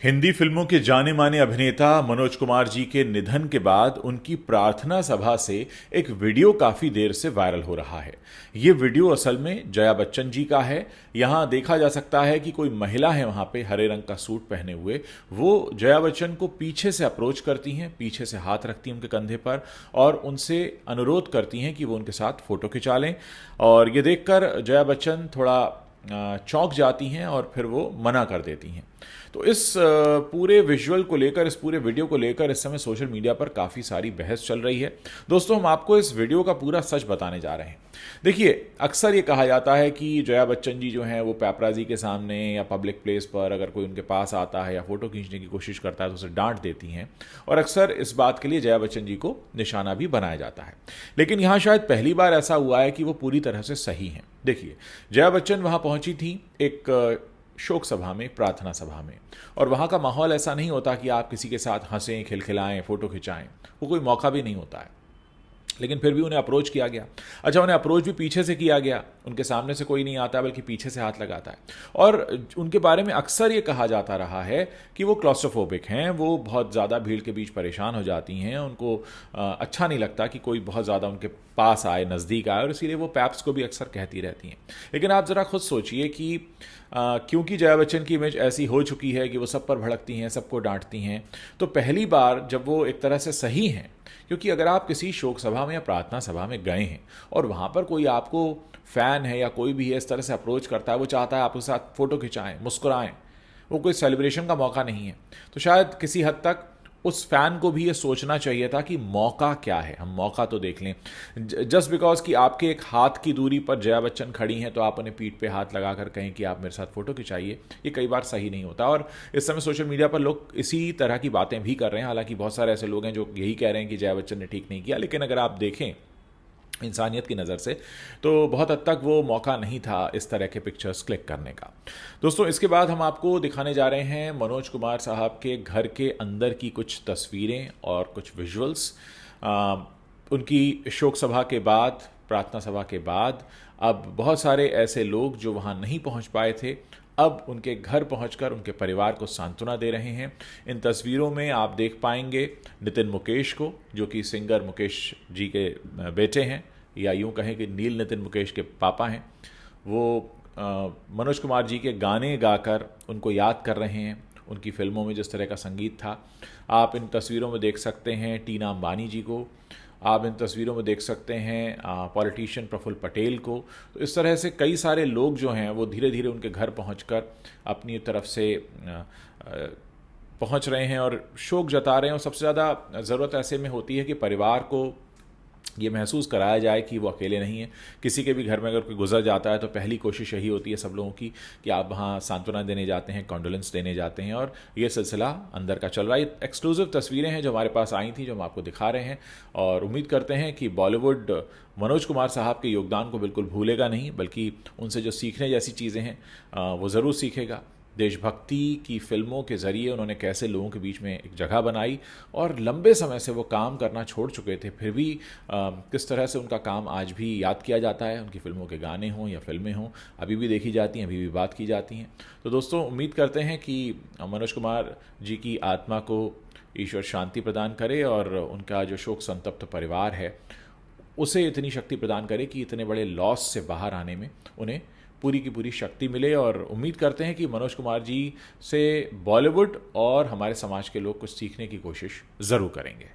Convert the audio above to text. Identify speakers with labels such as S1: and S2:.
S1: हिंदी फिल्मों के जाने माने अभिनेता मनोज कुमार जी के निधन के बाद उनकी प्रार्थना सभा से एक वीडियो काफी देर से वायरल हो रहा है। ये वीडियो असल में जया बच्चन जी का है। यहां देखा जा सकता है कि कोई महिला है वहां पे हरे रंग का सूट पहने हुए। वो जया बच्चन को पीछे से अप्रोच करती हैं, पीछे से हाथ रखती हैं उनके कंधे पर और उनसे अनुरोध करती हैं कि वो उनके साथ फोटो खिंचा लें। और ये देखकर जया बच्चन थोड़ा चौंक जाती हैं और फिर वो मना कर देती हैं। तो इस पूरे विजुअल को लेकर, इस पूरे वीडियो को लेकर इस समय सोशल मीडिया पर काफ़ी सारी बहस चल रही है। दोस्तों, हम आपको इस वीडियो का पूरा सच बताने जा रहे हैं। देखिए, अक्सर ये कहा जाता है कि जया बच्चन जी जो हैं वो पैपराजी के सामने या पब्लिक प्लेस पर अगर कोई उनके पास आता है या फोटो खींचने की कोशिश करता है तो उसे डांट देती हैं, और अक्सर इस बात के लिए जया बच्चन जी को निशाना भी बनाया जाता है। लेकिन यहाँ शायद पहली बार ऐसा हुआ है कि वो पूरी तरह से सही हैं। देखिए, जया बच्चन वहाँ पहुंची थी एक शोक सभा में, प्रार्थना सभा में, और वहाँ का माहौल ऐसा नहीं होता कि आप किसी के साथ हंसें, खिलखिलाएं, फोटो खिंचाएं। वो कोई मौका भी नहीं होता है। लेकिन फिर भी उन्हें अप्रोच किया गया। अच्छा, उन्हें अप्रोच भी पीछे से किया गया। उनके सामने से कोई नहीं आता बल्कि पीछे से हाथ लगाता है। और उनके बारे में अक्सर ये कहा जाता रहा है कि वो क्लॉस्ट्रोफोबिक हैं, वो बहुत ज़्यादा भीड़ के बीच परेशान हो जाती हैं, उनको अच्छा नहीं लगता कि कोई बहुत ज़्यादा उनके पास आए, नज़दीक आए, और इसीलिए वो पैप्स को भी अक्सर कहती रहती हैं। लेकिन आप ज़रा खुद सोचिए कि क्योंकि जया बच्चन की इमेज ऐसी हो चुकी है कि वो सब पर भड़कती हैं, सबको डांटती हैं, तो पहली बार जब वो एक तरह से सही हैं, क्योंकि अगर आप किसी शोक सभा में या प्रार्थना सभा में गए हैं और वहाँ पर कोई आपको फ़ैन है या कोई भी है इस तरह से अप्रोच करता है, वो चाहता है आपके साथ फ़ोटो खिंचाएं, मुस्कुराएं, वो कोई सेलिब्रेशन का मौका नहीं है, तो शायद किसी हद तक उस फैन को भी ये सोचना चाहिए था कि मौका क्या है, हम मौका तो देख लें। जस्ट बिकॉज कि आपके एक हाथ की दूरी पर जया बच्चन खड़ी हैं तो आप उन्हें पीठ पे हाथ लगाकर कहें कि आप मेरे साथ फोटो खिंचाइए, ये कई बार सही नहीं होता। और इस समय सोशल मीडिया पर लोग इसी तरह की बातें भी कर रहे हैं। हालांकि बहुत सारे ऐसे लोग हैं जो यही कह रहे हैं कि जया बच्चन ने ठीक नहीं किया, लेकिन अगर आप देखें इंसानियत की नज़र से तो बहुत हद तक वो मौका नहीं था इस तरह के पिक्चर्स क्लिक करने का। दोस्तों, इसके बाद हम आपको दिखाने जा रहे हैं मनोज कुमार साहब के घर के अंदर की कुछ तस्वीरें और कुछ विजुअल्स। उनकी शोक सभा के बाद, प्रार्थना सभा के बाद अब बहुत सारे ऐसे लोग जो वहाँ नहीं पहुँच पाए थे, अब उनके घर पहुंचकर उनके परिवार को सांत्वना दे रहे हैं। इन तस्वीरों में आप देख पाएंगे नितिन मुकेश को, जो कि सिंगर मुकेश जी के बेटे हैं, या यूं कहें कि नील नितिन मुकेश के पापा हैं। वो मनोज कुमार जी के गाने गाकर उनको याद कर रहे हैं, उनकी फिल्मों में जिस तरह का संगीत था। आप इन तस्वीरों में देख सकते हैं टीना अंबानी जी को, आप इन तस्वीरों में देख सकते हैं पॉलिटिशियन प्रफुल्ल पटेल को। तो इस तरह से कई सारे लोग जो हैं वो धीरे धीरे उनके घर पहुंचकर अपनी तरफ से पहुंच रहे हैं और शोक जता रहे हैं। और सबसे ज़्यादा ज़रूरत ऐसे में होती है कि परिवार को ये महसूस कराया जाए कि वो अकेले नहीं है। किसी के भी घर में अगर कोई गुजर जाता है तो पहली कोशिश यही होती है सब लोगों की कि आप वहाँ सांत्वना देने जाते हैं, कॉन्डोलेंस देने जाते हैं, और ये सिलसिला अंदर का चल रहा है। एक्सक्लूसिव तस्वीरें हैं जो हमारे पास आई थी, जो हम आपको दिखा रहे हैं, और उम्मीद करते हैं कि बॉलीवुड मनोज कुमार साहब के योगदान को बिल्कुल भूलेगा नहीं, बल्कि उनसे जो सीखने जैसी चीज़ें हैं वो ज़रूर सीखेगा। देशभक्ति की फिल्मों के ज़रिए उन्होंने कैसे लोगों के बीच में एक जगह बनाई, और लंबे समय से वो काम करना छोड़ चुके थे, फिर भी किस तरह से उनका काम आज भी याद किया जाता है। उनकी फिल्मों के गाने हों या फिल्में हों, अभी भी देखी जाती हैं, अभी भी बात की जाती हैं। तो दोस्तों, उम्मीद करते हैं कि मनोज कुमार जी की आत्मा को ईश्वर शांति प्रदान करे, और उनका जो शोक संतप्त परिवार है उसे इतनी शक्ति प्रदान करे कि इतने बड़े लॉस से बाहर आने में उन्हें पूरी की पूरी शक्ति मिले। और उम्मीद करते हैं कि मनोज कुमार जी से बॉलीवुड और हमारे समाज के लोग कुछ सीखने की कोशिश ज़रूर करेंगे।